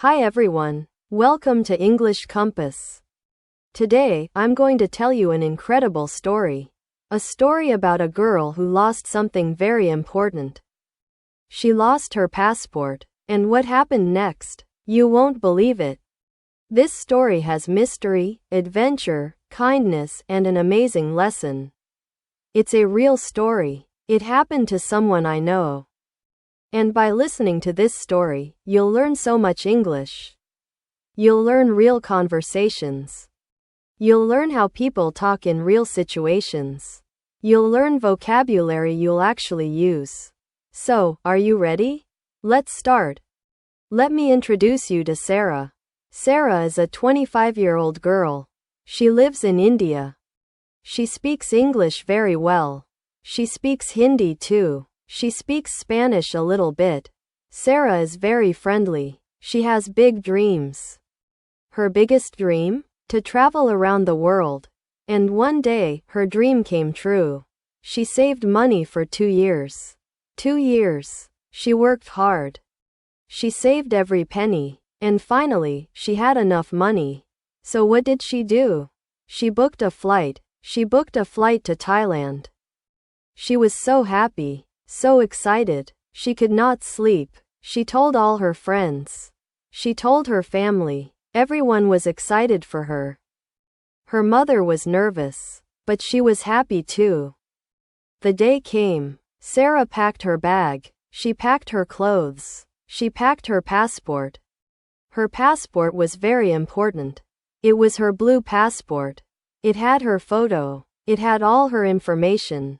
Hi everyone. Welcome to English Compass. Today, I'm going to tell you an incredible story. A story about a girl who lost something very important. She lost her passport, and what happened next? You won't believe it. This story has mystery, adventure, kindness, and an amazing lesson. It's a real story. It happened to someone I know. And by listening to this story, you'll learn so much English. You'll learn real conversations. You'll learn how people talk in real situations. You'll learn vocabulary you'll actually use. So, are you ready? Let's start. Let me introduce you to Sarah. Sarah is a 25-year-old girl. She lives in India. She speaks English very well. She speaks Hindi too. She speaks Spanish a little bit. Sarah is very friendly. She has big dreams. Her biggest dream? To travel around the world. And one day, her dream came true. She saved money for 2 years. 2 years. She worked hard. She saved every penny. And finally, she had enough money. So what did she do? She booked a flight. She booked a flight to Thailand. She was so happy. So excited. She could not sleep. She told all her friends. She told her family. Everyone was excited for her. Her mother was nervous, but she was happy too. The day came. Sarah packed her bag. She packed her clothes. She packed her passport. Her passport was very important. It was her blue passport. It had her photo. It had all her information.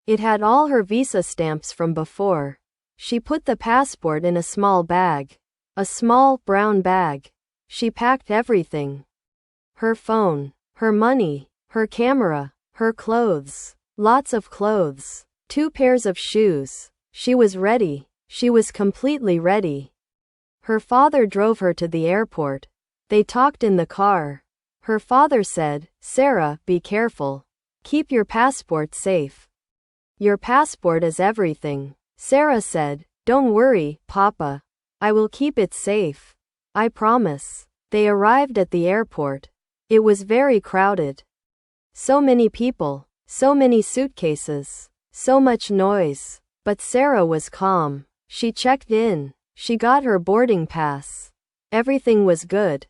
It had all her visa stamps from before. She put the passport in a small bag. A small, brown bag. She packed everything. Her phone, her money, her camera, her clothes. Lots of clothes. 2 pairs of shoes. She was ready. She was completely ready. Her father drove her to the airport. They talked in the car. Her father said, "Sarah, be careful. Keep your passport safe. Your passport is everything." Sarah said, "Don't worry, Papa. I will keep it safe. I promise." They arrived at the airport. It was very crowded. So many people. So many suitcases. So much noise. But Sarah was calm. She checked in. She got her boarding pass. Everything was good.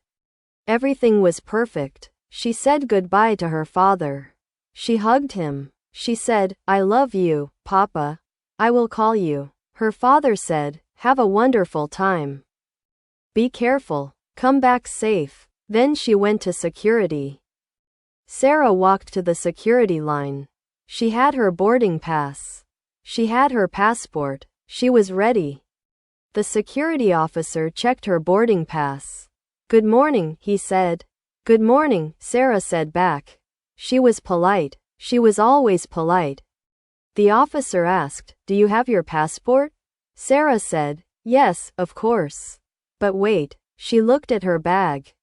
Everything was perfect. She said goodbye to her father. She hugged him. She said, "I love you, Papa. I will call you." Her father said, "Have a wonderful time. Be careful. Come back safe." Then she went to security. Sarah walked to the security line. She had her boarding pass. She had her passport. She was ready. The security officer checked her boarding pass. "Good morning," he said. "Good morning," Sarah said back. She was polite. She was always polite. The officer asked, "Do you have your passport?" Sarah said, "Yes, of course." But wait, she looked at her bag.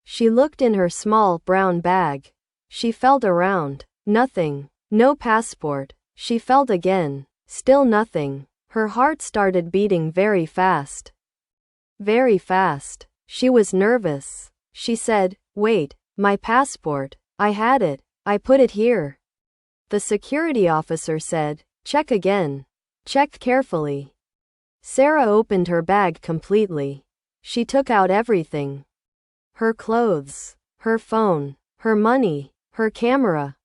She looked in her small, brown bag. She felt around. Nothing. No passport. She felt again. Still nothing. Her heart started beating very fast. Very fast. She was nervous. She said, "Wait, my passport. I had it. I put it here." The security officer said, "Check again. Check carefully." Sarah opened her bag completely. She took out everything. Her clothes, her phone, her money, her camera.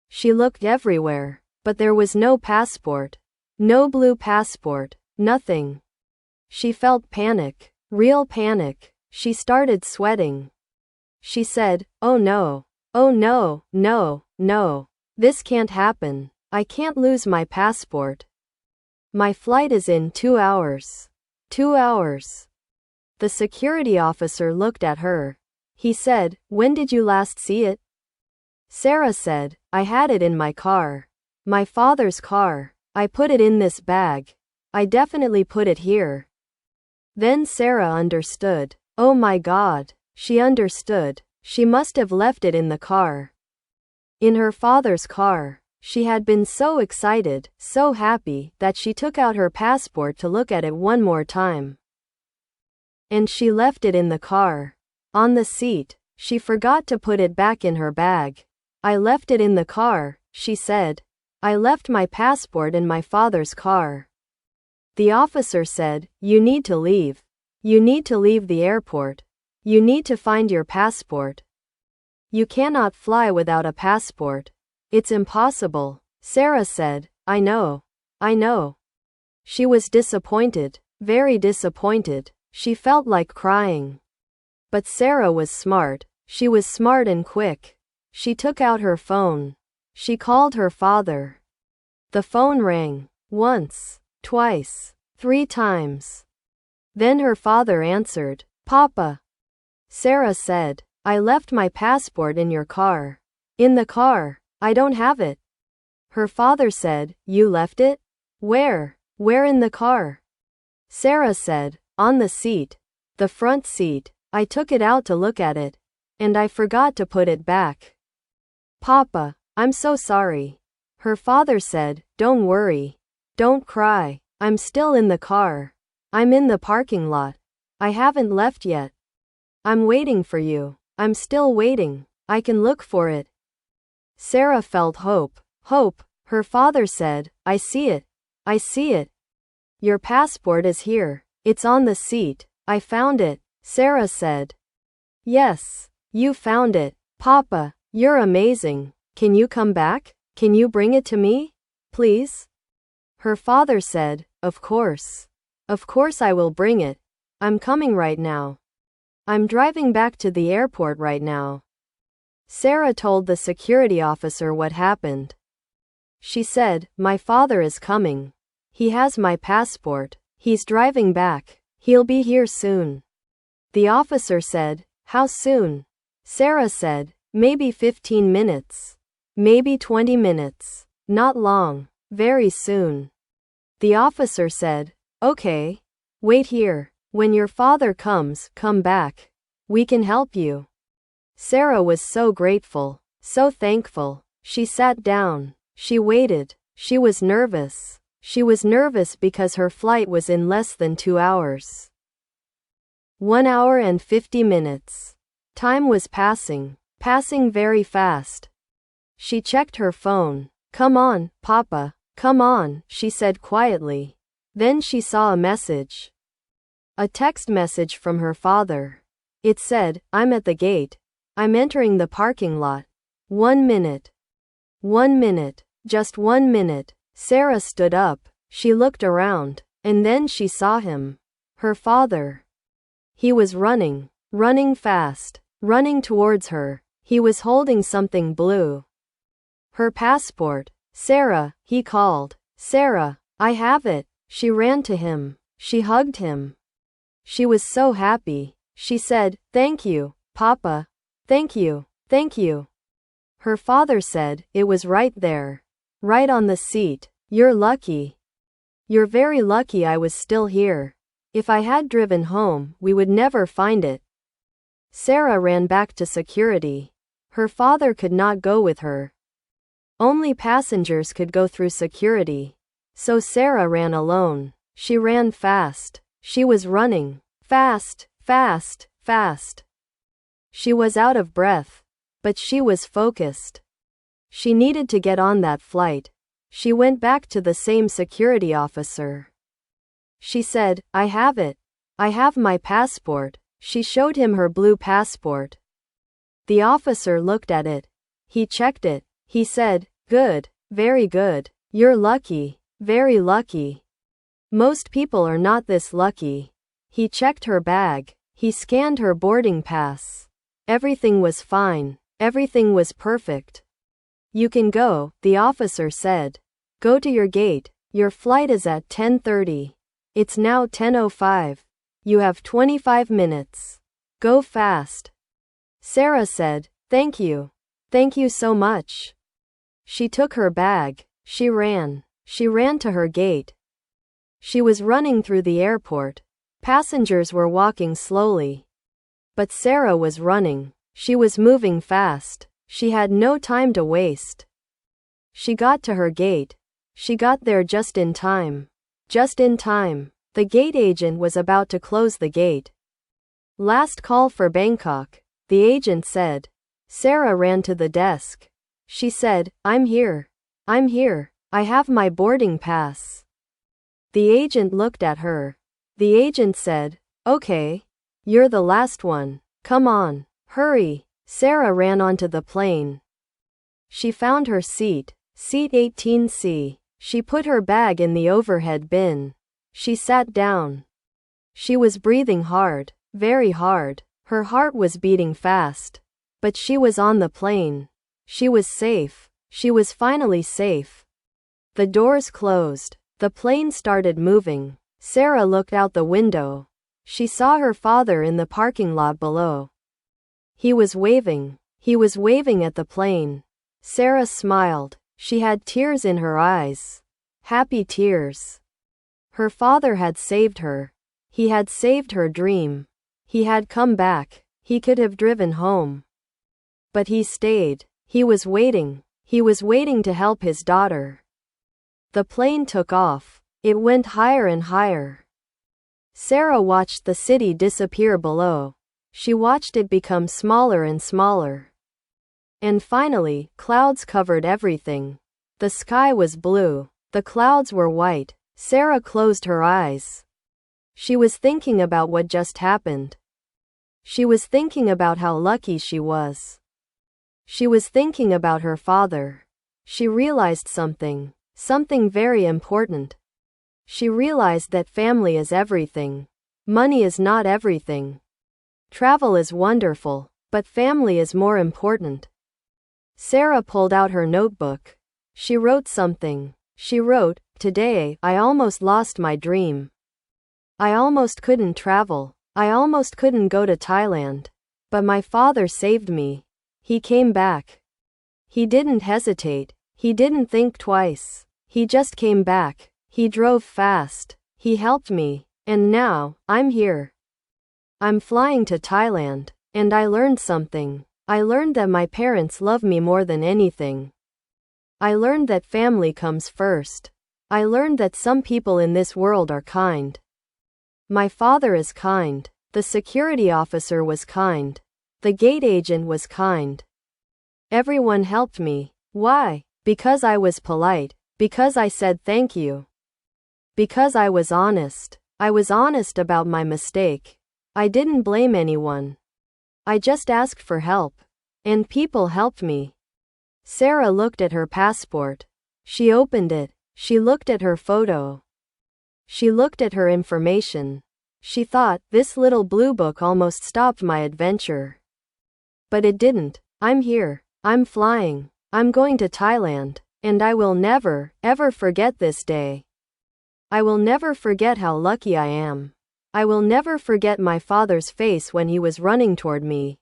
She looked everywhere, but there was no passport. No blue passport. Nothing. She felt panic. Real panic. She started sweating. She said, "Oh no. Oh no, no, no. This can't happen. I can't lose my passport. My flight is in 2 hours. 2 hours." The security officer looked at her. He said, "When did you last see it?" Sarah said, "I had it in my car. My father's car. I put it in this bag. I definitely put it here." Then Sarah understood. Oh my God. She understood. She must have left it in the car. In her father's car. She had been so excited, so happy, that she took out her passport to look at it one more time. And she left it in the car. On the seat. She forgot to put it back in her bag. I left it in the car, she said. I left my passport in my father's car. The officer said, you need to leave. You need to leave the airport. You need to find your passport. You cannot fly without a passport. It's impossible. Sarah said, I know. I know. She was disappointed, very disappointed. She felt like crying. But Sarah was smart. She was smart and quick. She took out her phone. She called her father. The phone rang. Once, twice, 3 times. Then her father answered. Papa. Sarah said, I left my passport in your car. In the car. I don't have it. Her father said, you left it? Where? Where in the car? Sarah said, on the seat. The front seat. I took it out to look at it. And I forgot to put it back. Papa, I'm so sorry. Her father said, don't worry. Don't cry. I'm still in the car. I'm in the parking lot. I haven't left yet. I'm waiting for you. I'm still waiting. I can look for it. Sarah felt hope. Hope. Her father said, I see it. I see it. Your passport is here. It's on the seat. I found it. Sarah said. Yes, you found it. Papa, you're amazing. Can you come back? Can you bring it to me? Please? Her father said, of course. Of course I will bring it. I'm coming right now. I'm driving back to the airport right now. Sarah told the security officer what happened. She said, my father is coming. He has my passport. He's driving back. He'll be here soon. The officer said, how soon? Sarah said, maybe 15 minutes. Maybe 20 minutes. Not long. Very soon. The officer said, okay. Wait here. When your father comes, come back. We can help you. Sarah was so grateful, so thankful. She sat down. She waited. She was nervous. She was nervous because her flight was in less than 2 hours. 1 hour and 50 minutes. Time was passing very fast. She checked her phone. Come on, Papa, come on, she said quietly. Then she saw a message. A text message from her father. It said, I'm at the gate. I'm entering the parking lot. 1 minute. 1 minute. Just 1 minute. Sarah stood up. She looked around. And then she saw him. Her father. He was running. Running fast. Running towards her. He was holding something blue. Her passport. Sarah, he called. Sarah, I have it. She ran to him. She hugged him. She was so happy. She said, thank you, Papa. Thank you, thank you. Her father said, it was right there. Right on the seat. You're lucky. You're very lucky I was still here. If I had driven home, we would never find it. Sarah ran back to security. Her father could not go with her. Only passengers could go through security. So Sarah ran alone. She ran fast. She was running. Fast, fast, fast. She was out of breath. But she was focused. She needed to get on that flight. She went back to the same security officer. She said, I have it. I have my passport. She showed him her blue passport. The officer looked at it. He checked it. He said, good, very good. You're lucky, very lucky. Most people are not this lucky. He checked her bag. He scanned her boarding pass. Everything was fine. Everything was perfect. You can go, the officer said. Go to your gate. Your flight is at 10:30. It's now 10:05. You have 25 minutes. Go fast. Sarah said, thank you. Thank you so much. She took her bag. She ran. She ran to her gate. She was running through the airport. Passengers were walking slowly. But Sarah was running. She was moving fast. She had no time to waste. She got to her gate. She got there just in time. Just in time. The gate agent was about to close the gate. Last call for Bangkok, the agent said. Sarah ran to the desk. She said, I'm here. I'm here. I have my boarding pass. The agent looked at her. The agent said, okay. You're the last one. Come on. Hurry. Sarah ran onto the plane. She found her seat. Seat 18C. She put her bag in the overhead bin. She sat down. She was breathing hard, very hard. Her heart was beating fast. But she was on the plane. She was safe. She was finally safe. The doors closed. The plane started moving. Sarah looked out the window. She saw her father in the parking lot below. He was waving. He was waving at the plane. Sarah smiled. She had tears in her eyes. Happy tears. Her father had saved her. He had saved her dream. He had come back. He could have driven home. But he stayed. He was waiting. He was waiting to help his daughter. The plane took off. It went higher and higher. Sarah watched the city disappear below. She watched it become smaller and smaller. And finally, clouds covered everything. The sky was blue. The clouds were white. Sarah closed her eyes. She was thinking about what just happened. She was thinking about how lucky she was. She was thinking about her father. She realized something very important. She realized that family is everything. Money is not everything. Travel is wonderful, but family is more important. Sarah pulled out her notebook. She wrote something. She wrote, today, I almost lost my dream. I almost couldn't travel. I almost couldn't go to Thailand. But my father saved me. He came back. He didn't hesitate. He didn't think twice. He just came back. He drove fast. He helped me. And now, I'm here. I'm flying to Thailand. And I learned something. I learned that my parents love me more than anything. I learned that family comes first. I learned that some people in this world are kind. My father is kind. The security officer was kind. The gate agent was kind. Everyone helped me. Why? Because I was polite. Because I said thank you. Because I was honest. I was honest about my mistake. I didn't blame anyone. I just asked for help. And people helped me. Sarah looked at her passport. She opened it. She looked at her photo. She looked at her information. She thought, this little blue book almost stopped my adventure. But it didn't. I'm here. I'm flying. I'm going to Thailand. And I will never, ever forget this day. I will never forget how lucky I am. I will never forget my father's face when he was running toward me.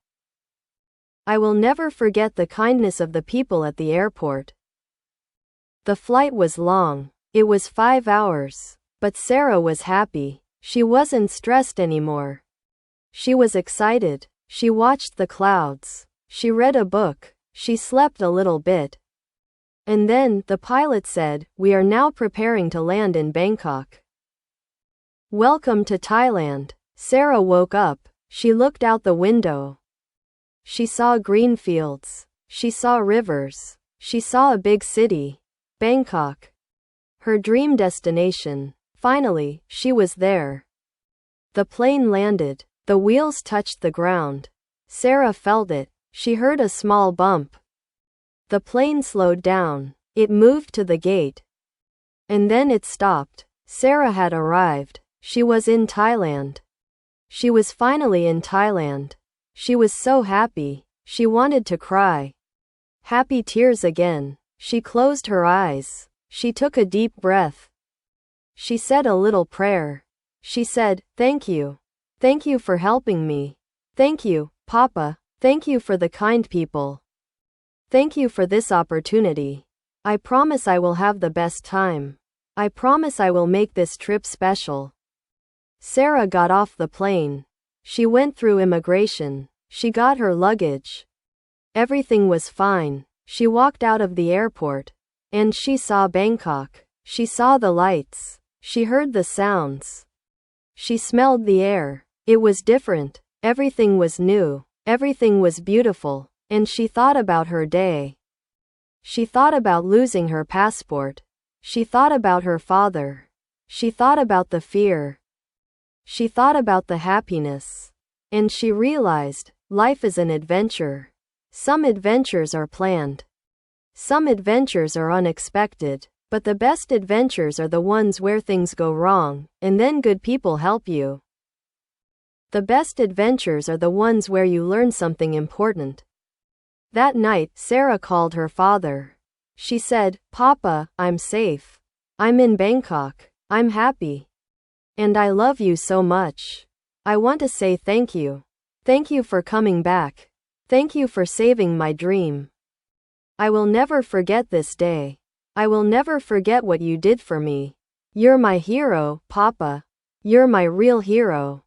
I will never forget the kindness of the people at the airport. The flight was long. It was 5 hours. But Sarah was happy. She wasn't stressed anymore. She was excited. She watched the clouds. She read a book. She slept a little bit. And then, the pilot said, we are now preparing to land in Bangkok. Welcome to Thailand. Sarah woke up. She looked out the window. She saw green fields. She saw rivers. She saw a big city. Bangkok. Her dream destination. Finally, she was there. The plane landed. The wheels touched the ground. Sarah felt it. She heard a small bump. The plane slowed down. It moved to the gate. And then it stopped. Sarah had arrived. She was in Thailand. She was finally in Thailand. She was so happy. She wanted to cry. Happy tears again. She closed her eyes. She took a deep breath. She said a little prayer. She said, thank you. Thank you for helping me. Thank you, Papa. Thank you for the kind people. Thank you for this opportunity. I promise I will have the best time. I promise I will make this trip special. Sarah got off the plane. She went through immigration. She got her luggage. Everything was fine. She walked out of the airport. And she saw Bangkok. She saw the lights. She heard the sounds. She smelled the air. It was different. Everything was new. Everything was beautiful. And she thought about her day. She thought about losing her passport. She thought about her father. She thought about the fear. She thought about the happiness. And she realized, life is an adventure. Some adventures are planned. Some adventures are unexpected. But the best adventures are the ones where things go wrong, and then good people help you. The best adventures are the ones where you learn something important. That night, Sarah called her father. She said, "Papa, I'm safe. I'm in Bangkok. I'm happy. And I love you so much. I want to say thank you. Thank you for coming back. Thank you for saving my dream. I will never forget this day. I will never forget what you did for me. You're my hero, Papa. You're my real hero."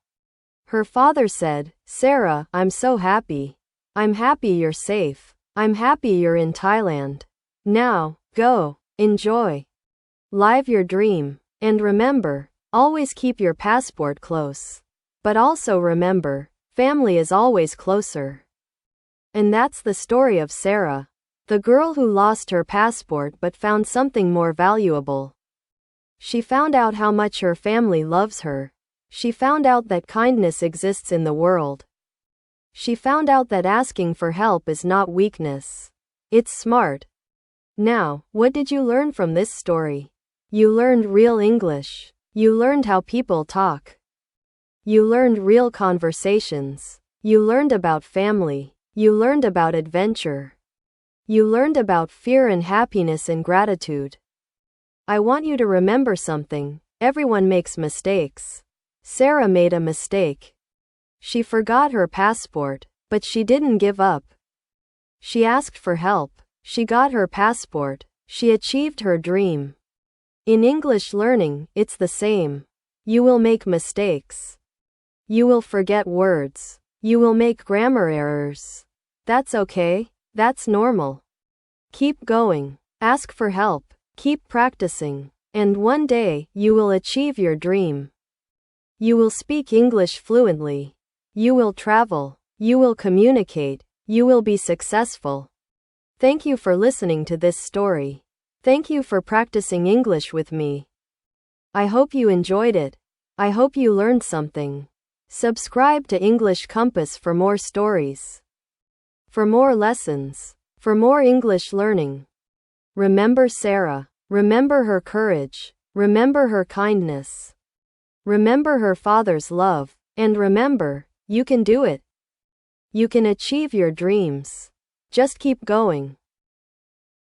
Her father said, "Sarah, I'm so happy. I'm happy you're safe. I'm happy you're in Thailand. Now, go, enjoy. Live your dream. And remember, always keep your passport close. But also remember, family is always closer." And that's the story of Sarah, the girl who lost her passport but found something more valuable. She found out how much her family loves her. She found out that kindness exists in the world. She found out that asking for help is not weakness. It's smart. Now, what did you learn from this story? You learned real English. You learned how people talk. You learned real conversations. You learned about family. You learned about adventure. You learned about fear and happiness and gratitude. I want you to remember something. Everyone makes mistakes. Sarah made a mistake. She forgot her passport, but she didn't give up. She asked for help. She got her passport. She achieved her dream. In English learning, it's the same. You will make mistakes. You will forget words. You will make grammar errors. That's okay. That's normal. Keep going. Ask for help. Keep practicing. And one day, you will achieve your dream. You will speak English fluently. You will travel. You will communicate. You will be successful. Thank you for listening to this story. Thank you for practicing English with me. I hope you enjoyed it. I hope you learned something. Subscribe to English Compass for more stories. For more lessons. For more English learning. Remember Sarah. Remember her courage. Remember her kindness. Remember her father's love. And remember, you can do it. You can achieve your dreams. Just keep going.